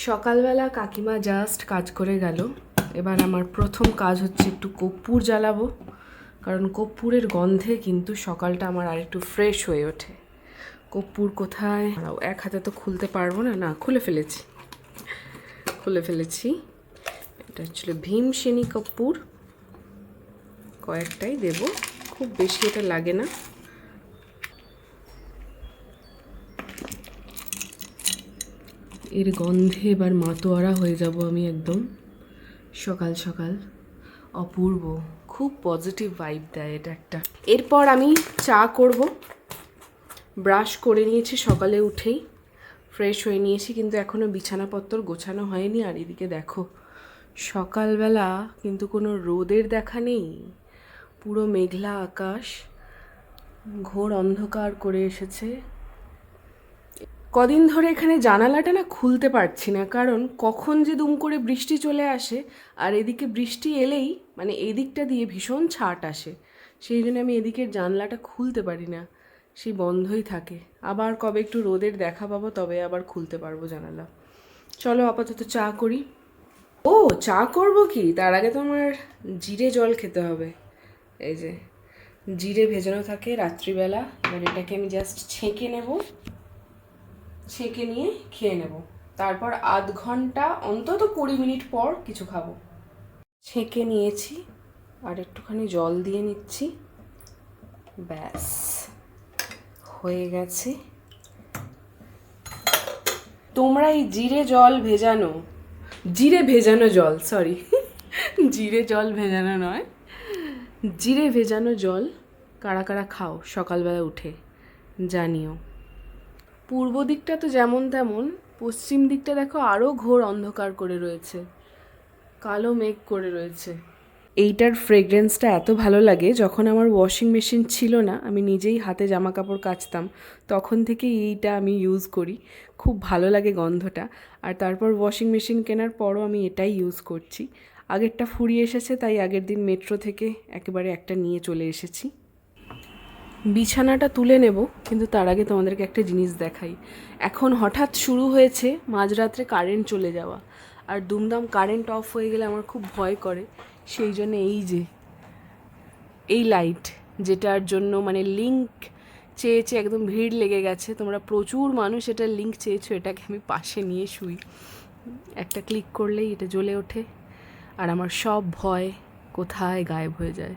সকালবেলা কাকিমা জাস্ট কাজ করে গেল। এবার আমার প্রথম কাজ হচ্ছে একটু কর্পূর জ্বালাবো, কারণ কর্পূরের গন্ধে কিন্তু সকালটা আমার আর একটু ফ্রেশ হয়ে ওঠে। কর্পূর কোথায়? এক হাতে তো খুলতে পারবো না। না, খুলে ফেলেছি। এটা হচ্ছিল ভীমসেনী কর্পূর। কয়েকটাই দেব, খুব বেশি এটা লাগে না। এর গন্ধে এবার মাতোয়ারা হয়ে যাব আমি একদম। সকাল সকাল অপূর্ব, খুব পজিটিভ ভাইব দেয় এটা একটা। এরপর আমি চা করব। ব্রাশ করে নিয়েছি সকালে উঠেই, ফ্রেশ হয়ে নিয়েছি, কিন্তু এখনও বিছানাপত্র গোছানো হয়নি। আর এদিকে দেখো, সকালবেলা কিন্তু কোনো রোদের দেখা নেই, পুরো মেঘলা আকাশ, ঘোর অন্ধকার করে এসেছে। কদিন ধরে এখানে জানালাটা না খুলতে পারছি না, কারণ কখন যে দুম করে বৃষ্টি চলে আসে, আর এদিকে বৃষ্টি এলেই মানে এই দিকটা দিয়ে ভীষণ ছাট আসে, সেই জন্য আমি এদিকের জানলাটা খুলতে পারি না, সেই বন্ধই থাকে। আবার কবে একটু রোদের দেখা পাবো তবে আবার খুলতে পারবো জানালা। চলো আপাতত চা করি। ও, চা করব কি, তার আগে তো আমার জিরে জল খেতে হবে। এই যে জিরে ভেজানো থাকে রাত্রিবেলা, এবার এটাকে আমি জাস্ট ছেঁকে নেব, ছেঁকে নিয়ে খেয়ে নেব। তারপর আধ ঘন্টা অন্তত 20 মিনিট পর কিছু খাবো। ছেঁকে নিয়েছি, আর একটুখানি জল দিয়ে নিচ্ছি, ব্যাস হয়ে গেছে। তোমরা এই জিরে ভেজানো জল সরি জিরে জল ভেজানো নয়, জিরে ভেজানো জল কারা কারা খাও সকালবেলা উঠে জানিও। পূর্ব দিকটা তো যেমন তেমন, পশ্চিম দিকটা দেখো আরও ঘোর অন্ধকার করে রয়েছে, কালো মেঘ করে রয়েছে। এইটার ফ্রেগরেন্সটা এত ভালো লাগে, যখন আমার ওয়াশিং মেশিন ছিল না, আমি নিজেই হাতে জামা কাপড় কাচতাম, তখন থেকে এইটা আমি ইউজ করি। খুব ভালো লাগে গন্ধটা। আর তারপর ওয়াশিং মেশিন কেনার পরও আমি এটাই ইউজ করছি। আগেরটা ফুরিয়ে এসেছে, তাই আগের দিন মেট্রো থেকে একেবারে একটা নিয়ে চলে এসেছি। বিছানাটা তুলে নেব, কিন্তু তার আগে তোমাদেরকে একটা জিনিস দেখাই। এখন হঠাৎ শুরু হয়েছে মাঝরাত্রে কারেন্ট চলে যাওয়া, আর দুমদাম কারেন্ট অফ হয়ে গেলে আমার খুব ভয় করে। সেই জন্য এই লাইট, যেটার জন্য মানে লিঙ্ক চেয়েছে, একদম ভিড় লেগে গেছে, তোমরা প্রচুর মানুষ এটার লিঙ্ক চেয়েছো, এটাকে আমি পাশে নিয়ে শুই। একটা ক্লিক করলেই এটা জ্বলে ওঠে, আর আমার সব ভয় কোথায় গায়েব হয়ে যায়।